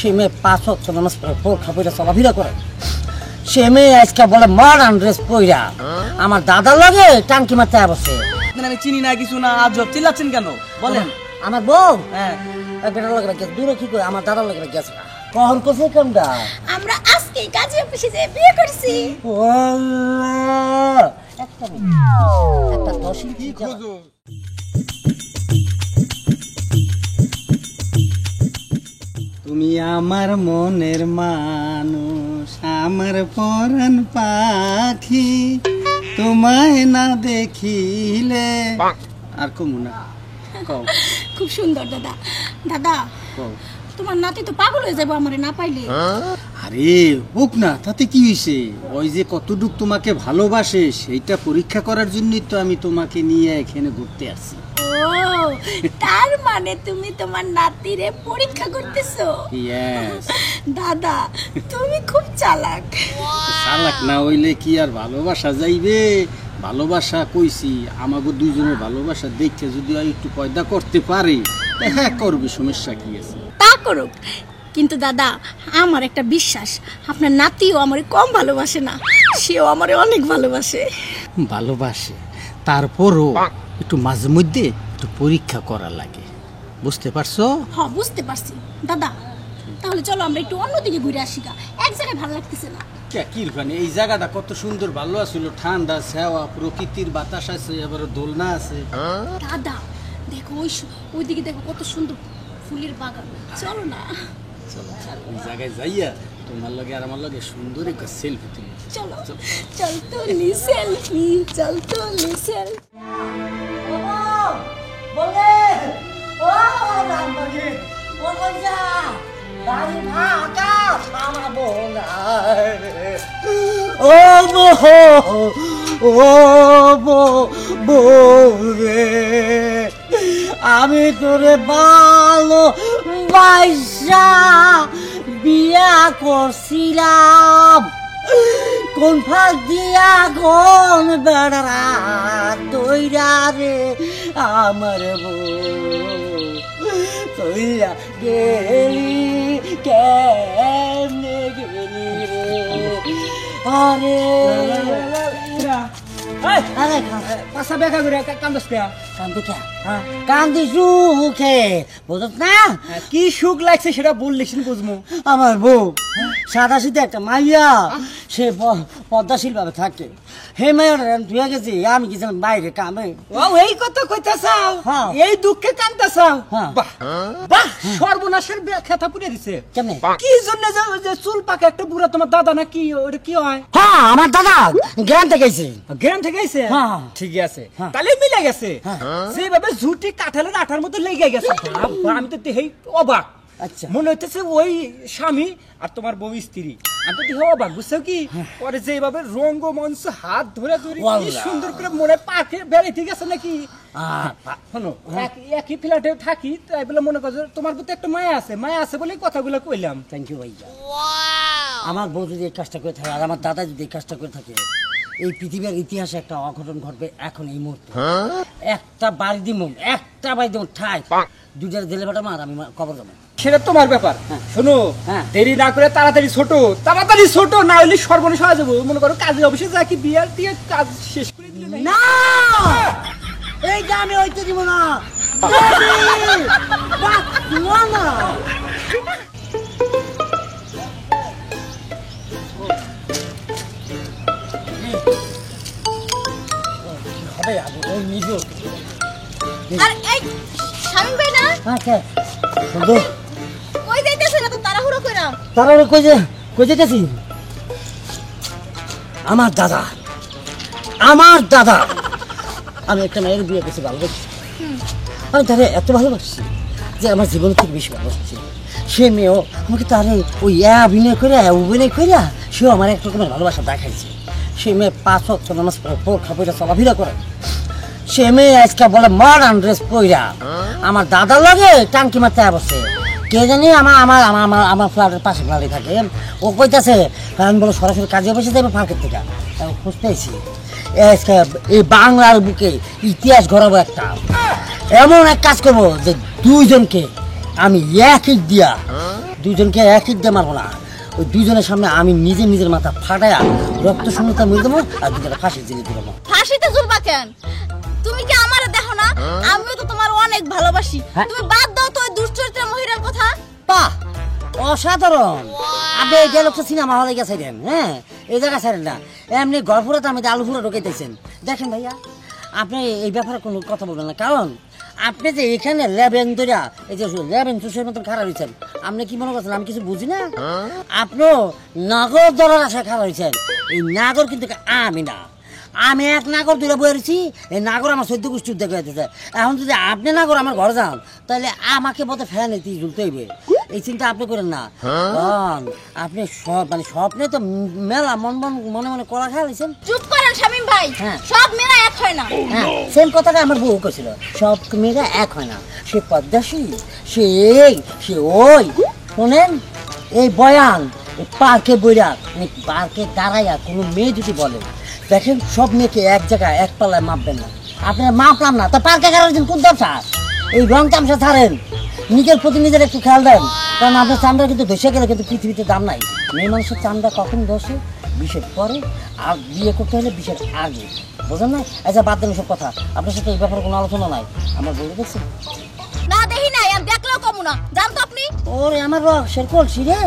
সে মেয়ে 5 ওয়াক্ত নামাজ পড়ে, বোরখা পরে চলাফেরা করে। সে মেয়ে আজকে বলে মডার্ন ড্রেস পইরা আমার দাদার লগে টাঙ্কি মারতে বসে। আমি চিনি না কিছু না, আজব চিল্লাচ্ছেন কেন বলেন? আমার বউ হ্যাঁ বেটার লগে গেছে দূরে, কি করে আমার দাদার লগে গেছে না। কখন কোথায় কেমটা আমরা আজকে কাজে অফিসে যে বিয়ে করছি। একটা দশই কি খোঁজো? তুমি আমার মনের মানুষ, আমার পরাণ পাখি, তোমায় না দেখিলে আর কমু না। কও খুব সুন্দর দাদা। দাদা কও। তোমার নাতি তো পাগল হয়ে যাবো আমারে না পাইলে। আরে হোক না, তাতে কি হয়েছে? ওই যে কতটুক তোমাকে ভালোবাসে সেইটা পরীক্ষা করার জন্যই তো আমি তোমাকে নিয়ে এখানে ঘুরতে আসছি। ও তার মানে তুমি তোমার নাতিরে পরীক্ষা করতেছো? ইয়েস। দাদা তুমি খুব চালাক। চালাক না হইলে কি আর ভালোবাসা যাইবে? ভালোবাসা কইছি, আমাকে দুইজনের ভালোবাসা দেখে যদি একটু পয়দা করতে পারে হ্যাঁ করবে, সমস্যা কি আছে? তা করুক, কিন্তু দাদা আমার একটা বিশ্বাস, আপনার নাতিও আমারে কম ভালোবাসে না, সেও আমারে অনেক ভালোবাসে। ভালোবাসে, তারপরও একটু মাঝে মধ্যে একটু পরীক্ষা করা লাগে, বুঝতে পারছো? হ্যাঁ বুঝতে পারছি দাদা। তাহলে চলো আমরা একটু অন্যদিকে ঘুরে আসি গা, এক জায়গায় ভালো লাগতেছে না। কিরখানে এই জায়গাটা কত সুন্দর, ভালো আছিল, ঠান্ডা ছাওয়া, প্রকৃতির বাতাস আছে, আবার দোলনা আছে। দাদা দেখো ওইদিকে দেখো কত সুন্দর ফুলের বাগান, চলো না। চলো ওই জায়গায় যাইয়া তোমার লগে আর আমার লগে সুন্দর একটা সেলফি তুলি। চলো চল তো লি সেলফি, চল তো লি সেলফি। বলে ও রামবাগে ও বঞ্জা গাড়ি ভাকা থামাবো না। ও রে আমি তোরে ভালো বাইসা বিয়া করছিলাম, কোন ফাঁক দিয়া কোন বেড়া তৈরা রে আমার বউ তৈরা গেলি কেমনে গেলি রে। আরে আরে পাশা বেকা করে কান্দস কে? কান্দি কে? কান্দি সুখে, বুঝত না? কি সুখ লাগছে সেটা বললিস বুঝমু। আমার বউ সাদা শীতে একটা মাইয়া, সে পদ্মাশীল ভাবে থাকে। হে মাইয়াটা ধুয়ে গেছি, আমি গেছিলাম বাইরে কামে। ও এই কথা কইতাছাও, হ্যাঁ। এই দুঃখে কান্দাছাও। হ্যাঁ। বাহ বাহ, সর্বনাশের খেতা পুড়ে দিছে। কেমনে? কি জন্য যে চুল পাকে একটা বুড়া তোমার দাদা না কি, ওটা কি হয়? হ্যাঁ আমার দাদা জ্ঞান থেকে গেছে। গ্রাম থেকে আইছে? হ্যাঁ। ঠিক আছে, হ্যাঁ। তাহলে মিলে গেছে। হ্যাঁ। যেভাবে ঝুটি কাঁঠালের আঠার মতো লেগে গেছে, বাবা, আমি তো দেখেই অবাক। আচ্ছা। মনে হইতেছে ওই স্বামী আর তোমার বউ স্ত্রী। আমি তো দেখে অবাক, বুঝছো কি? পরে যেভাবে রঙ্গমঞ্চ হাত ধরে ধরে কি ওয়াল্লাহ। সুন্দর করে মনে পার্কে বেড়াইতে গেছে নাকি। শোনো, একই ফ্ল্যাটে থাকি, তাই বলে মনে করছো তোমার প্রতি একটা মায়া আছে, মায়া আছে বলে কথাগুলো কইলাম। থ্যাংক ইউ ভাইয়া। আমার বউ যদি এই কাজটা করে থাকে আর আমার দাদা যদি এই কাজটা করে থাকে, এই পৃথিবীর ইতিহাসে একটা অঘটন ঘটবে এখন এই মুহূর্তে। একটা বাড়ি দিব, একটা বাড়ি দিব ঠাই, দুইটার দিলে বেটা মার আমি কবর দেবো। সেটা তোমার ব্যাপার। শোনো, হ্যাঁ। দেরি না করে তাড়াতাড়ি ছোট না হলে সর্বনাশ হয়ে যাবো। মনে করো কাজে অফিসে যা কি বিয়ার দিয়ে কাজ শেষ করে দিলে নাই। না এইটা আমি হইতে দিব না। না হবে আগে ওই নিজে। আর এই শামিম ভাই না হ্যাঁ কে বন্ধু কই যাইতেছে না তো তাড়াহুড়ো কইরা? তারা কই যেতেছি? আমার দাদা আমি একটা মেয়ের বিয়ে করছি, ভালোবাসি। আমি তারে এত ভালোবাসছি যে আমার জীবন থেকে বেশি ভালোবাসছি। সে মেয়েও আমাকে তারে ওই অভিনয় করে সেও আমার এক রকমের ভালোবাসা দেখাইছে। সে মেয়ে 5 ওয়াক্ত নামাজ পড়ে, বোরখা পরে চলাফেরা করে। সে মেয়ে আজকে বলে মডার্ন ড্রেস পইরা আমার দাদার লগে টাঙ্কি মারতে বসে। কে জানি আমার ফ্ল্যাটের পাশে ফ্ল্যাটে থাকে। ও কইতাছে আমি বলো সরাসরি কাজে বসে যাবে ফাঁকের থেকে। আমি খোঁজ পেয়েছি এই বাংলার বুকে ইতিহাস গড়াবো একটা, এমন এক কাজ করবো যে দুইজনকে আমি এক ইট দিয়া দুজনকে এক ইট দিয়ে মারবো না, ওই দুজনের সামনে আমি নিজের মাথা ফাটায়া রক্ত শূন্যতা মরে দেবো আর দুজনে ফাঁসি জেলে দেবো। ফাঁসিতে ঝুলবা কেন? তুমি কি আমারে দেখো না? আমিও তো তোমার অনেক ভালোবাসি। হ্যাঁ। তুমি বাদ দাও তো ওই দুশ্চরিত্রা মহিলার কথা। বাহ, অসাধারণ। আপনি এই লোকটা সিনেমা হলে গেছে দেন, হ্যাঁ এই জায়গা ছাড়েন না, এমনি গড়পুরাতে আমি আলু ফুরা ঢোকাইতেছেন। দেখেন ভাইয়া, আপনি এই ব্যাপারে কোনো কথা বলবেন না, কারণ আপনি যে এখানে লেবেন ধরিয়া এই যে লেবেন চুষের মতন খারাপ হয়েছেন, আপনি কি মনে করছেন আমি কিছু বুঝি না? আপনিও নাগর ধরার আশায় খারাপ হয়েছেন। এই নাগর কিন্তু আমি না, আমি এক নাগর দূরে বয়েছি, এই নাগর আমার সদ্য গোষ্ঠী উদ্যোগ হয়েছে। এখন যদি আপনি নাগর আমার ঘরে যান তাহলে আমাকে বোধহয় ফ্যান এটি ঝুলতে হইবে, এই চিন্তা আপনি করেন না। কারণ আপনি সব মানে স্বপ্নে তো মেলা মনে মনে করা খেয়ালেছেন। চুপ করেন শামীম ভাই, হ্যাঁ। সব মেয়েরা এক হয় না। হ্যাঁ, সেম কথাটা আমার বউ কইছিল, সব মেয়েরা এক হয় না, সে পদ্মাসী, সে এই সে ওই। শোনেন, এই বয়ান এই পার্কে বইরা পার্কে দাঁড়াইয়া কোনো মেয়ে যদি বলে দেখেন সব মেয়েকে এক জায়গায় এক পাল্লায় মাপবেন না, আপনারা মাপলাম না তো পার্কে গাড়াচ্ছেন কোন দরকার? এই রং তামসা ছাড়েন, নিজের প্রতি নিজের একটু খেয়াল দেন, কারণ আপনার চামড়া কিন্তু ধসে গেলে কিন্তু পৃথিবীতে দাম নাই। মেয়ে মানুষের চামড়া কখন ধসে? বিশের পরে, আর বিয়ে করতে হলে বিশের আগে, বোঝেন না? আচ্ছা বাদ দেন সব কথা, আপনার সাথে এই ব্যাপারে কোনো আলোচনা নাই। আমার বলে দেখছেন না দেখি নাই, আর দেখলেও কমু না, জান তো আপনি। ওরে আমার রক্সের কলসি রে,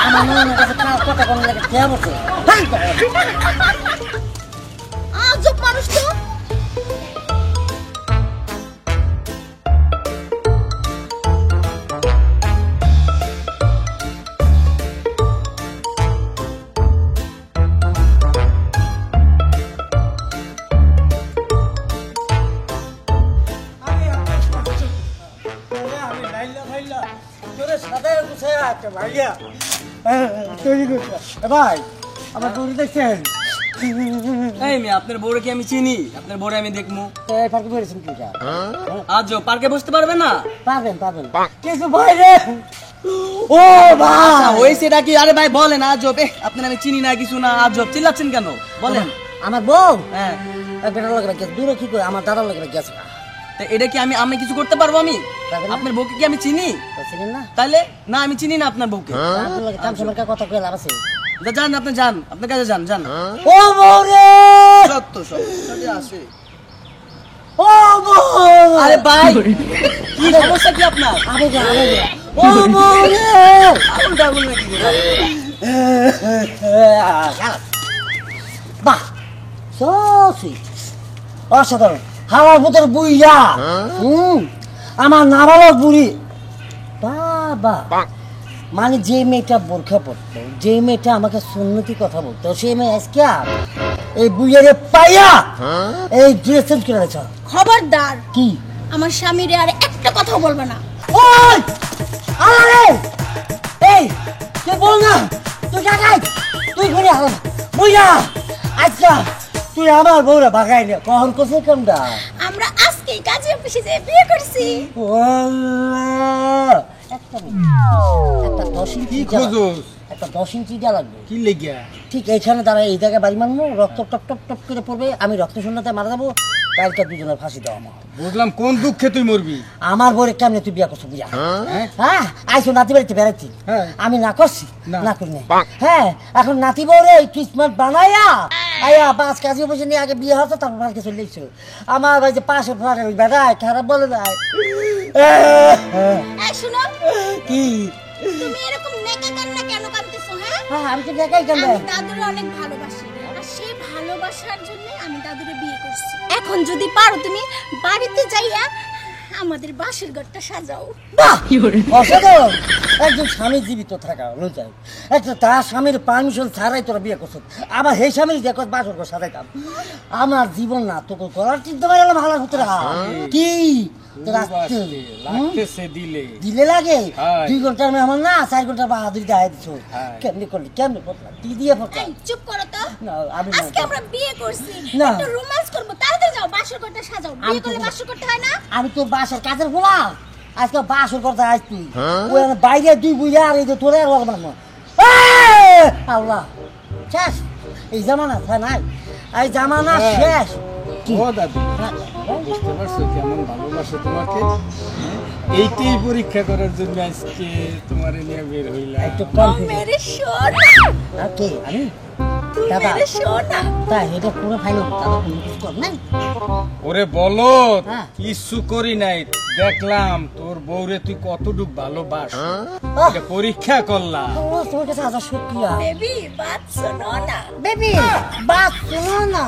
আমার মনের কাছে কথা কোনো লাগে খেয়া বসে। আজব মানুষ তো। ভাই আমার দৌড়ি দেখছেন? এই মেয়ে, আপনার বউরে কি আমি চিনি? আপনার বউরে আমি দেখবো। এই পার্কে বেরিয়েছেন কি? আজ পার্কে বসতে পারবে না? পারবেন পারবেন কিছু ভাই রে। ও ভাই ওই সেটা কি? আরে ভাই বলেন আজব। আপনার আমি চিনি না কিছু না, আজব চিল্লাচ্ছেন কেন? বলেন। আমার বউ হ্যাঁ, বেটার লাগে গেছে দূরে, কি করে আমার দাদার লাগে গেছে। তো এটা কি আমি কিছু করতে পারবো? আমি পারবেন না? আপনার বউকে কি আমি চিনি? চিনেন না? তাহলে না, আমি চিনি না আপনার বউকে। আপনার লাগে তামসামার কথা কয়ে লাভ আছে? যান, আপনি যান, আপনার কাছে যান যান। ও বউ রে, সত্য সত্য আছে। ও বউ, আরে ভাই, কি সমস্যা কি আপনার? আবেগে আবেগে, ও বউ রে। আগুন টাগুন নাকি? বাহ, so sweet, অসাধারণ। হাওয়ার ভিতর বুইয়া আমার নাবালক বুড়ি বাবা, মানে যে মেয়েটা বোরখা পড়তো, যে মেয়েটা আমাকে সুন্নতি কথা বলতো, সেই মেয়ে আজকে এই বুইয়ারে পাইয়া এই ড্রেস চেঞ্জ করে দিয়েছ। খবরদার, কি আমার স্বামীরে আর একটা কথাও বলবে না। ওই আরে এই তুই বল না, তুই কাকাই তুই ঘুরে আলো বুইয়া, আচ্ছা তুই আমার বউরা বাগাই নে কখন কোসে কোনটা? আমরা আজকেই কাজে অফিসে যেয়ে বিয়ে করছি। একটা 10 ইঞ্চি একটা 10 ইঞ্চি দেওয়া লাগবে। কি লেগিয়া? ঠিক এইখানে দাঁড়ায় এই জায়গায় বাড়ি মারবো, রক্ত টপ টপ টপ করে পড়বে, আমি রক্ত শূন্যতায় মারা যাবো, কালকে দুজনের ফাঁসি দেওয়া আমার। বুঝলাম, কোন দুঃখে তুই মরবি? আমার বরে কেমনে তুই বিয়া করছো বুঝা? হ্যাঁ আইসো নাতি বাড়িতে বেড়াচ্ছি, হ্যাঁ। আমি না করছি না। না করি নাই। হ্যাঁ এখন নাতি বউরে কিসমত বানাইয়া আয়া পাঁচ কাজী বসে নিয়ে আগে বিয়ে হতো, তারপর পাঁচকে চলে এসছো। আমার ভাই যে পাশে ফাঁকে ওই বেড়ায় খারাপ বলে যায়। এই শুনো, কি তুমি এরকম নেকা কান্না কেন কাঁদতেছো? হ্যাঁ, হ্যাঁ আমি তো দেখাই কেন আমি দাদুরে অনেক ভালোবাসি, আর সেই ভালোবাসার জন্য আমি দাদুরে বিয়ে করছি। এখন যদি পারো তুমি বাড়িতে যাইয়া আমাদের বাসের ঘরটা সাজাও। বাহ! অসাধারণ। একজন স্বামী জীবিত থাকা অনুযায়ী একটা তার স্বামীর পারমিশন ছাড়াই তোরা বিয়ে করছো, আবার সেই স্বামীর দেখো বাসর ঘর সাজাইতাম। আমার জীবন না তোকে করার চিন্তা করে গেলাম হালার ভিতরে। কি তোর আসতে লাগতেছে দিলে। দিলে লাগে? হ্যাঁ। 2 ঘন্টার মেহমান না 4 ঘন্টার বাহাদুরি দেখাই দিচ্ছ। হ্যাঁ। কেমনি করলি কেমনি পড়লাম কি দিয়ে পড়লাম? এই চুপ করো তো, না, আমি না। আজকে আমরা বিয়ে করছি, না। একটু রোমান্স করব, তাড়াতাড়ি যাও বাসর ঘরটা সাজাও। বিয়ে করলে বাসর করতে হয় না? আমি তোর বাসার কাজের ফোলা আজকে বাসর করতে আস তুই ওই বাইরে 2 বুঝে আর এই যে তোরে আর বানাবো। আল্লাহ শেষ, এই জামানা নাই, এই জামানা শেষ। কি? ও দাদু বুঝতে পারছো কেমন ভালোবাসে তোমাকে? এইটাই পরীক্ষা করার জন্য আজকে তোমার নিয়ে বের হইলাম। একটু ও কম মেরে সোনা, কে আমি তুই দাদা। মেরে সোনা। তাই এটা পুরো ফাইনাল দাদা কোনো কিছু কর নাই ওরে বলো হ্যাঁ। কিছু করি নাই, দেখলাম তোর বউরে তুই কতটুক ভালোবাস, এটা পরীক্ষা করলাম। ও তোমার কাছে হাজার শুক্রিয়া বেবি বাত শোনো না। বেবি বাস শোনো না